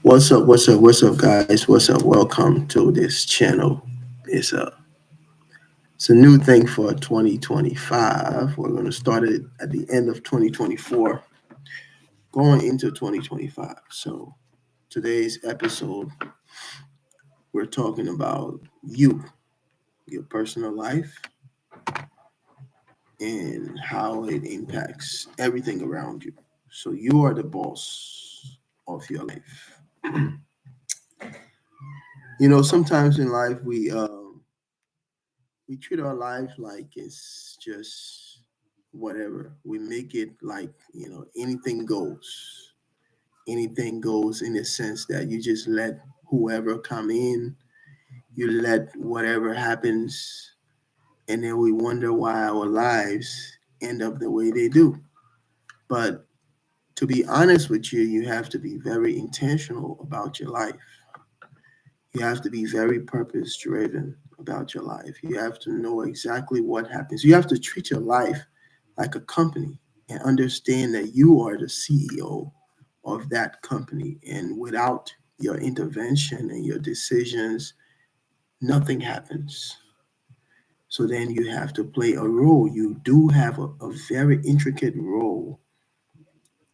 What's up, guys? What's up? Welcome to this channel. It's a it's a new thing for 2025. We're going to start it at the end of 2024, going into 2025. So today's episode, we're talking about you, your personal life, and how it impacts everything around you. So you are the boss of your life. Sometimes in life we treat our life like it's just whatever. We make it like, anything goes. Anything goes in the sense that you just let whoever come in, you let whatever happens, and then we wonder why our lives end up the way they do. But to be honest with you, you have to be very intentional about your life. You have to be very purpose driven about your life. You have to know exactly what happens. You have to treat your life like a company and understand that you are the CEO of that company. And without your intervention and your decisions, nothing happens. So then you have to play a role. You do have a very intricate role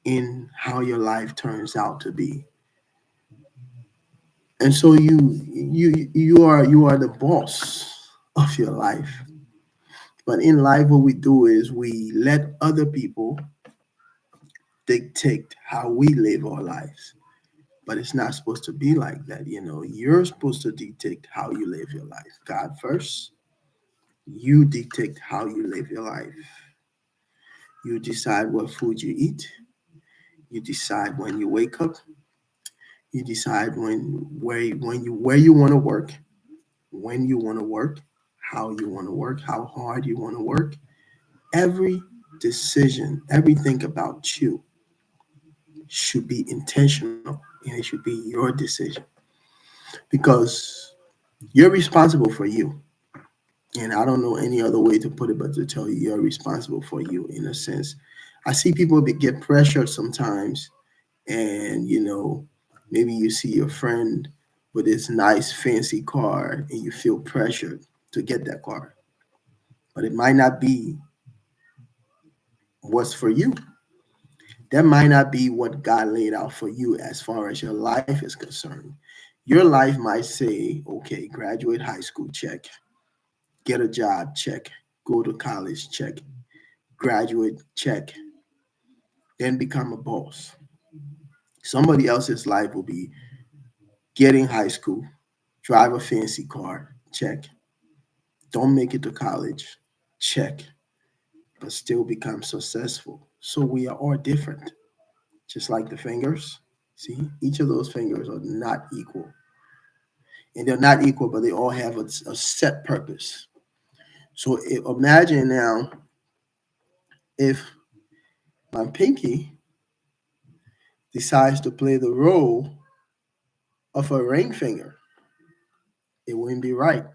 in how your life turns out to be. And so you are the boss of your life. But in life, what we do is we let other people dictate how we live our lives. But it's not supposed to be like that. You're supposed to dictate how you live your life. God first, you dictate how you live your life. You decide what food you eat. You decide when you wake up. You decide where you want to work, when you want to work, how you want to work, how hard you want to work. Every decision, everything about you should be intentional and it should be your decision because you're responsible for you. And I don't know any other way to put it but to tell you you're responsible for you in a sense. I see people get pressured sometimes, and maybe you see your friend with this nice fancy car and you feel pressured to get that car, but it might not be what's for you. That might not be what God laid out for you as far as your life is concerned. Your life might say, okay, graduate high school, check, get a job, check, go to college, check, graduate, check, then become a boss. Somebody else's life will be get in high school, drive a fancy car, check, don't make it to college, check, but still become successful. So we are all different, just like the fingers. See, each of those fingers are not equal. And they're not equal, but they all have a set purpose. So imagine now if my pinky decides to play the role of a ring finger, it wouldn't be right.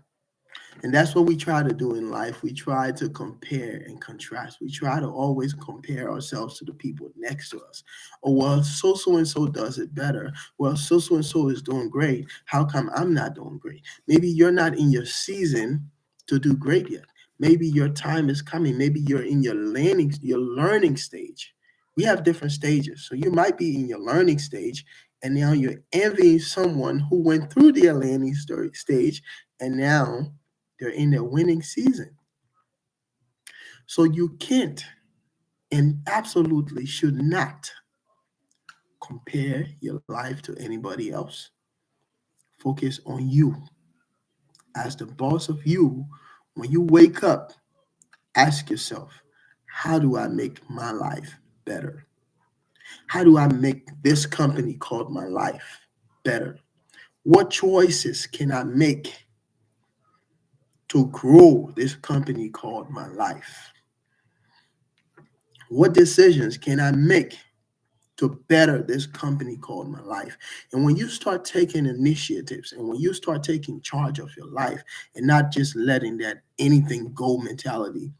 And that's what we try to do in life. We try to compare and contrast. We try to always compare ourselves to the people next to us. Oh, well, so and so does it better. Well, so and so is doing great. How come I'm not doing great? Maybe you're not in your season to do great yet. Maybe your time is coming. Maybe you're in your learning stage. We have different stages. So you might be in your learning stage, and now you're envying someone who went through their stage, and now they're in their winning season. So you can't and absolutely should not compare your life to anybody else. Focus on you as the boss of you. When you wake up, ask yourself, how do I make my life better? How do I make this company called my life better? What choices can I make to grow this company called my life? What decisions can I make to better this company called my life? And when you start taking initiatives and when you start taking charge of your life and not just letting that anything go mentality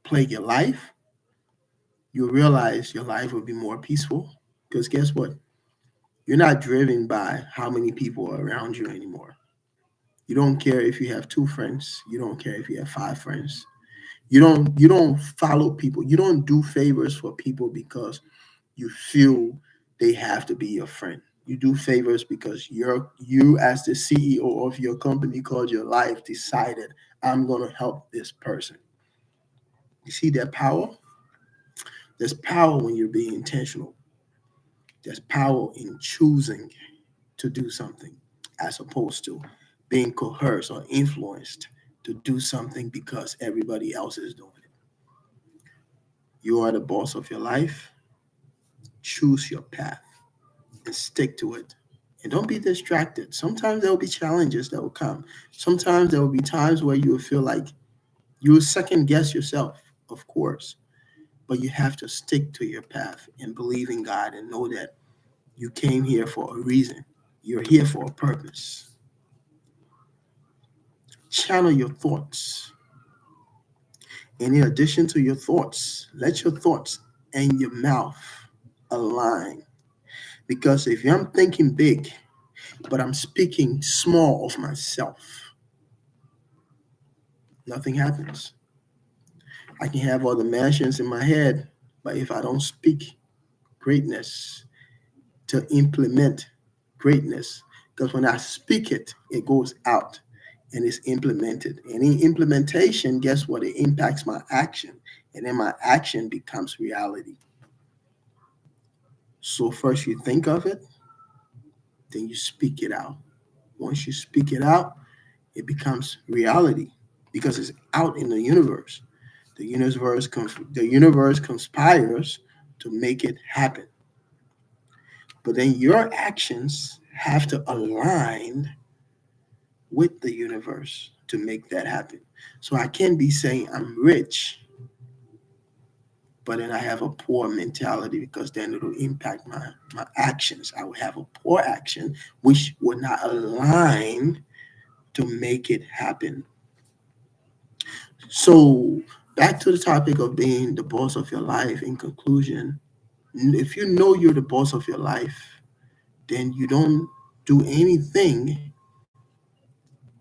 plague your life, You'll realize your life will be more peaceful. Because guess what? You're not driven by how many people are around you anymore. You don't care if you have two friends. You don't care if you have five friends. You don't follow people. You don't do favors for people because you feel they have to be your friend. You do favors because you as the CEO of your company called your life decided I'm gonna help this person. You see that power? There's power when you're being intentional. There's power in choosing to do something as opposed to being coerced or influenced to do something because everybody else is doing it. You are the boss of your life. Choose your path and stick to it. And don't be distracted. Sometimes there will be challenges that will come. Sometimes there will be times where you will feel like you will second guess yourself, of course, but you have to stick to your path and believe in God and know that you came here for a reason. You're here for a purpose. Channel your thoughts. And in addition to your thoughts, let your thoughts and your mouth align. Because if I'm thinking big, but I'm speaking small of myself, nothing happens. I can have all the mansions in my head, but if I don't speak greatness to implement greatness, because when I speak it, it goes out and it's implemented. And in implementation, guess what? It impacts my action. And then my action becomes reality. So first you think of it, then you speak it out. Once you speak it out, it becomes reality because it's out in the universe. The universe conspires to make it happen. But then your actions have to align with the universe to make that happen. So I can be saying I'm rich, but then I have a poor mentality because then it'll impact my actions. I will have a poor action which will not align to make it happen. So back to the topic of being the boss of your life. In conclusion, if you know you're the boss of your life, then you don't do anything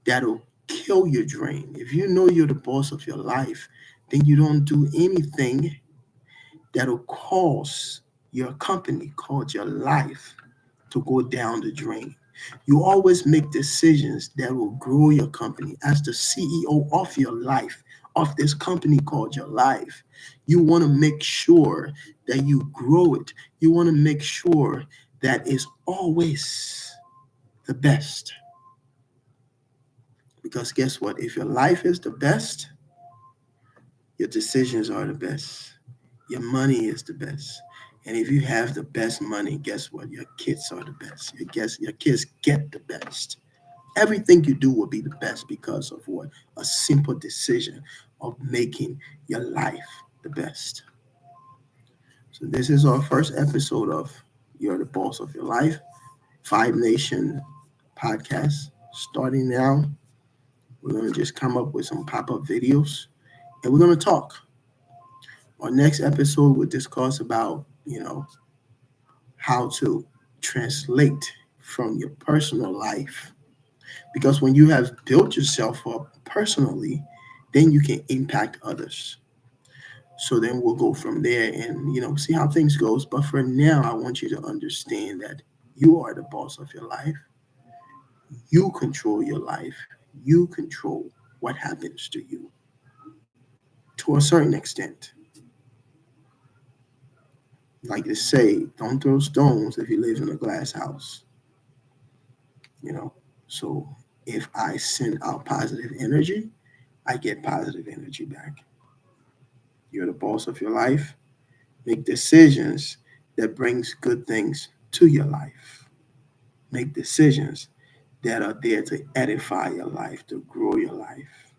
that'll kill your dream. If you know you're the boss of your life, then you don't do anything that'll cause your company, called your life, to go down the drain. You always make decisions that will grow your company as the CEO of your life, of this company called your life. You want to make sure that you grow it. You want to make sure that it's always the best. Because guess what? If your life is the best, your decisions are the best. Your money is the best. And if you have the best money, guess what? Your kids are the best. Your kids get the best. Everything you do will be the best because of what? A simple decision of making your life the best. So this is our first episode of You're the Boss of Your Life, Vibe Nation podcast. Starting now, we're going to just come up with some pop-up videos and we're going to talk. Our next episode will discuss about, how to translate from your personal life. Because when you have built yourself up personally, then you can impact others. So then we'll go from there and see how things goes. But for now, I want you to understand that you are the boss of your life. You control your life. You control what happens to you to a certain extent. Like they say, don't throw stones if you live in a glass house. you know. So if I send out positive energy, I get positive energy back. You're the boss of your life. Make decisions that brings good things to your life. Make decisions that are there to edify your life, to grow your life.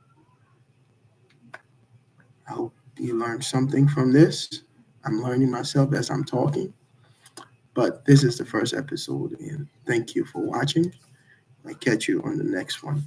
I hope you learned something from this. I'm learning myself as I'm talking, but this is the first episode, and thank you for watching. I catch you on the next one.